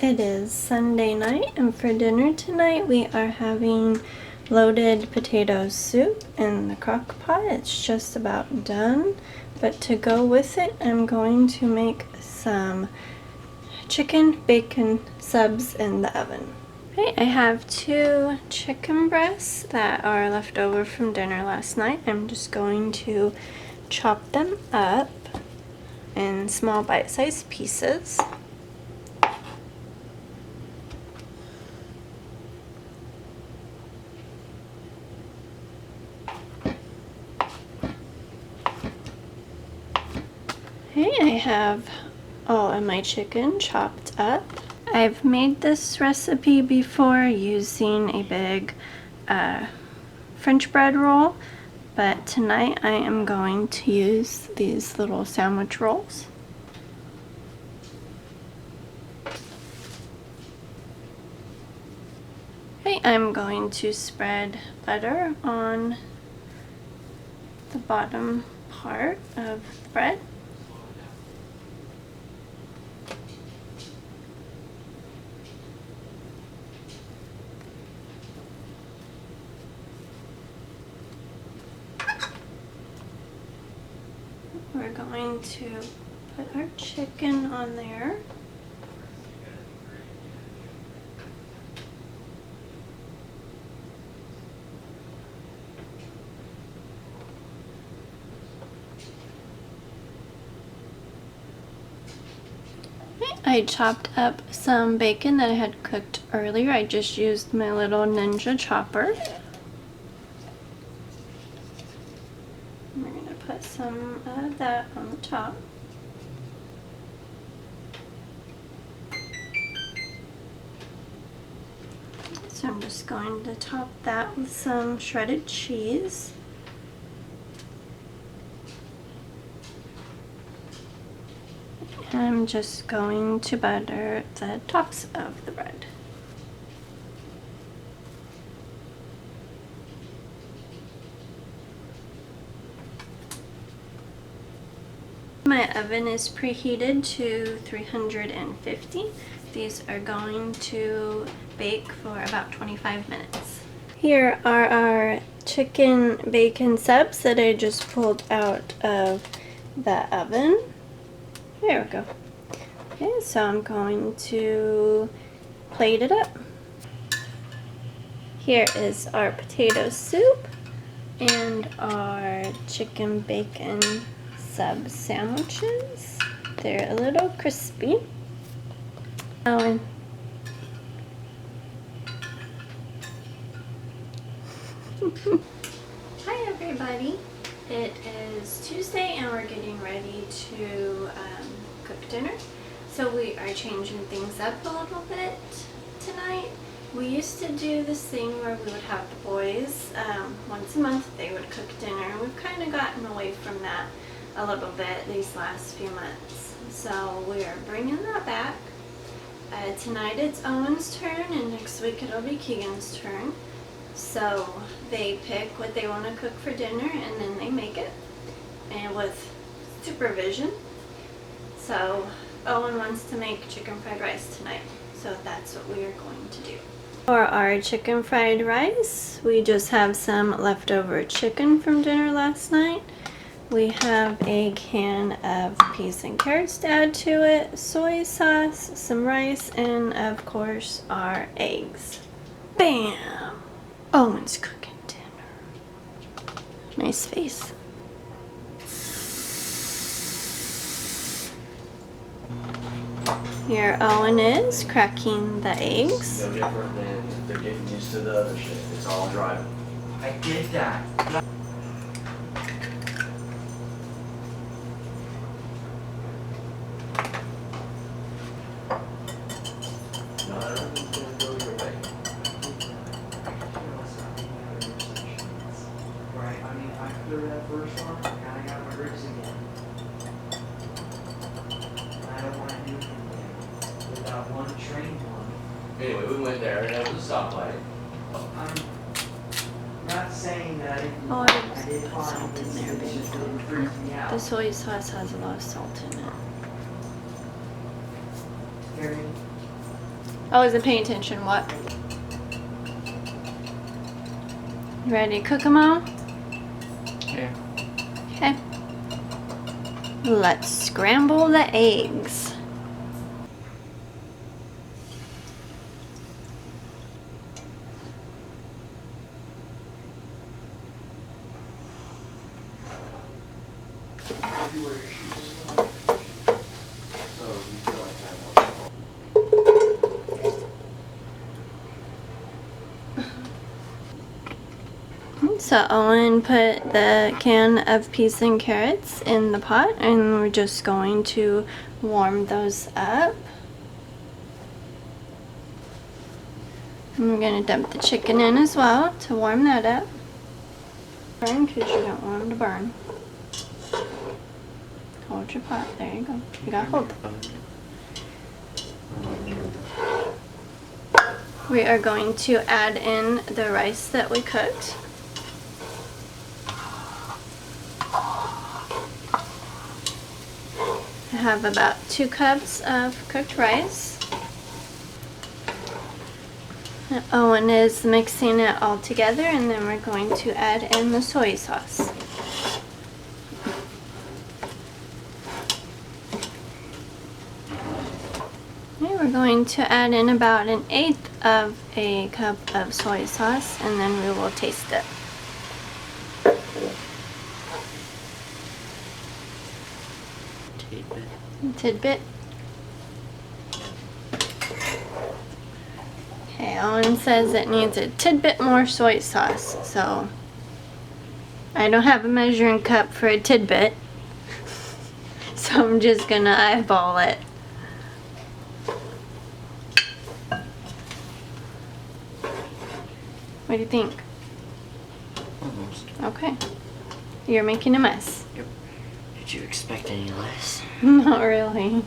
It is Sunday night, and for dinner tonight we are having loaded potato soup in the crock pot. It's just about done, but to go with it I'm going to make some chicken bacon subs in the oven. Okay, I have 2 chicken breasts that are left over from dinner last night. I'm just going to chop them up in small bite-sized pieces. Okay, I have all of my chicken chopped up. I've made this recipe before using a big French bread roll, but tonight I am going to use these little sandwich rolls. Okay, I'm going to spread butter on the bottom part of the bread. We're going to put our chicken on there. I chopped up some bacon that I had cooked earlier. I just used my little Ninja chopper. We're going to put some of that on the top. So I'm just going to top that with some shredded cheese. I'm just going to butter the tops of the bread. My oven is preheated to 350. These are going to bake for about 25 minutes. Here are our chicken bacon subs that I just pulled out of the oven. There we go. Okay, so I'm going to plate it up. Here is our potato soup and our chicken bacon sub sandwiches. They're a little crispy. Oh, hi everybody. It is Tuesday and we're getting ready to cook dinner. So we are changing things up a little bit tonight. We used to do this thing where we would have the boys, once a month they would cook dinner, and we've kind of gotten away from that a little bit these last few months. So we are bringing that back. Tonight it's Owen's turn and next week it'll be Keegan's turn. So they pick what they want to cook for dinner and then they make it, and with supervision. So Owen wants to make chicken fried rice tonight, so that's what we are going to do. For our chicken fried rice, we just have some leftover chicken from dinner last night. We have a can of peas and carrots to add to it, soy sauce, some rice, and of course our eggs. Bam! Owen's cooking dinner. Nice face. Here Owen is cracking the eggs. No different than they're getting used to the other shit. It's all driving. I did that. No, I don't think it's gonna go your way. Right, I mean, I cleared that first one, and I got my ribs again. I don't want to do anything without one trained one. Anyway, we went there and it was a stoplight. I'm not saying that I didn't, Oh, I I did put salt find in this, there, it baby. just didn't freak me out. The soy sauce has a lot of salt in it. Carrie, I wasn't paying attention. What? You ready to cook them all? Yeah. Okay. Let's scramble the eggs. So Owen put the can of peas and carrots in the pot, and we're just going to warm those up. And we're going to dump the chicken in as well to warm that up. Burn, because you don't want them to burn. Hold your pot. There you go. You got to hold it. We are going to add in the rice that we cooked. I have about 2 cups of cooked rice. Owen is mixing it all together, and then we're going to add in the soy sauce. Okay, we're going to add in about 1/8 of a cup of soy sauce, and then we will taste it. Tidbit. Okay, Owen says it needs a tidbit more soy sauce, so I don't have a measuring cup for a tidbit, so I'm just gonna eyeball it. What do you think? Almost. Okay. You're making a mess. Yep. Did you expect any less? Not really.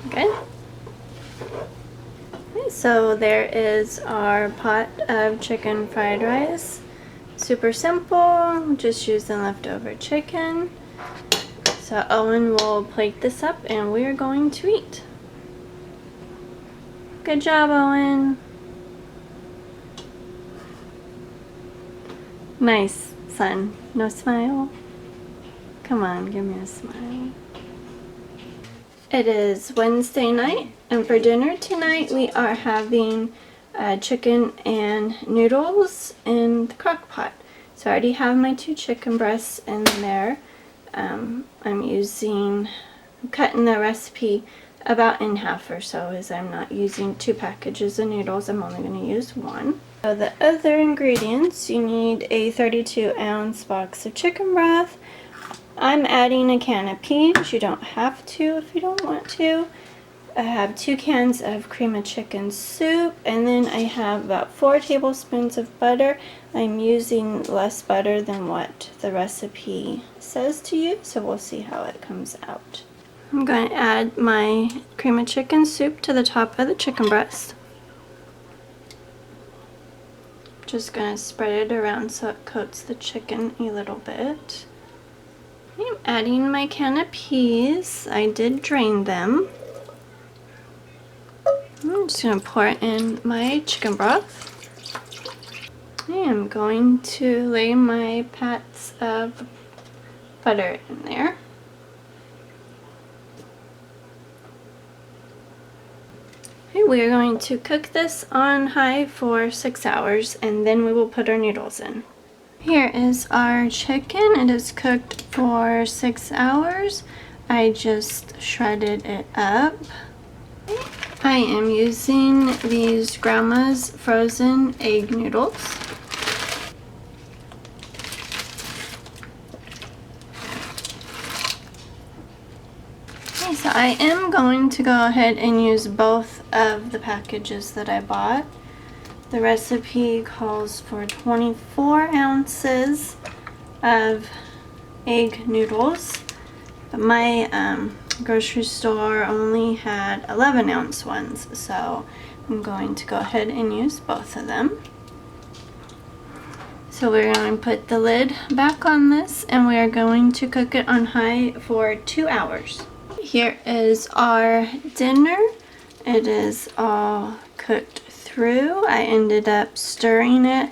Good. Okay, so there is our pot of chicken fried rice. Super simple, just using leftover chicken. So Owen will plate this up and we are going to eat. Good job, Owen. Nice, son. No smile? Come on, give me a smile. It is Wednesday night, and for dinner tonight we are having chicken and noodles in the crock pot. So I already have my 2 chicken breasts in there. I'm cutting the recipe about in half or so, as I'm not using 2 packages of noodles. I'm only going to use 1. So the other ingredients, you need a 32-ounce box of chicken broth. I'm adding a can of peas. You don't have to if you don't want to. I have 2 cans of cream of chicken soup, and then I have about 4 tablespoons of butter. I'm using less butter than what the recipe says to use, so we'll see how it comes out. I'm going to add my cream of chicken soup to the top of the chicken breast. Just going to spread it around so it coats the chicken a little bit. I'm adding my can of peas. I did drain them. I'm just going to pour in my chicken broth. I am going to lay my pats of butter in there. Okay, we are going to cook this on high for 6 hours, and then we will put our noodles in. Here is our chicken. It is cooked for 6 hours. I just shredded it up. I am using these Grandma's frozen egg noodles. Okay, so I am going to go ahead and use both of the packages that I bought. The recipe calls for 24 ounces of egg noodles, but my grocery store only had 11-ounce ones, so I'm going to go ahead and use both of them. So we're going to put the lid back on this, and we are going to cook it on high for 2 hours. Here is our dinner. It is all cooked through. I ended up stirring it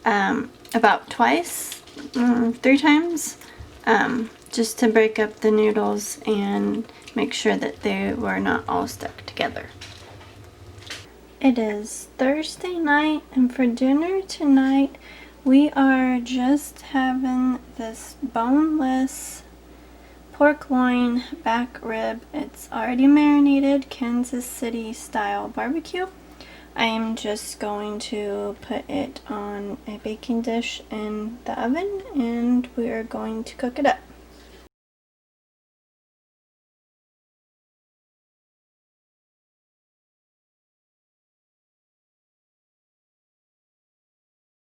about twice, 3 times, just to break up the noodles and make sure that they were not all stuck together. It is Thursday night, and for dinner tonight we are just having this boneless pork loin back rib. It's already marinated, Kansas City style barbecue. I am just going to put it on a baking dish in the oven and we are going to cook it up.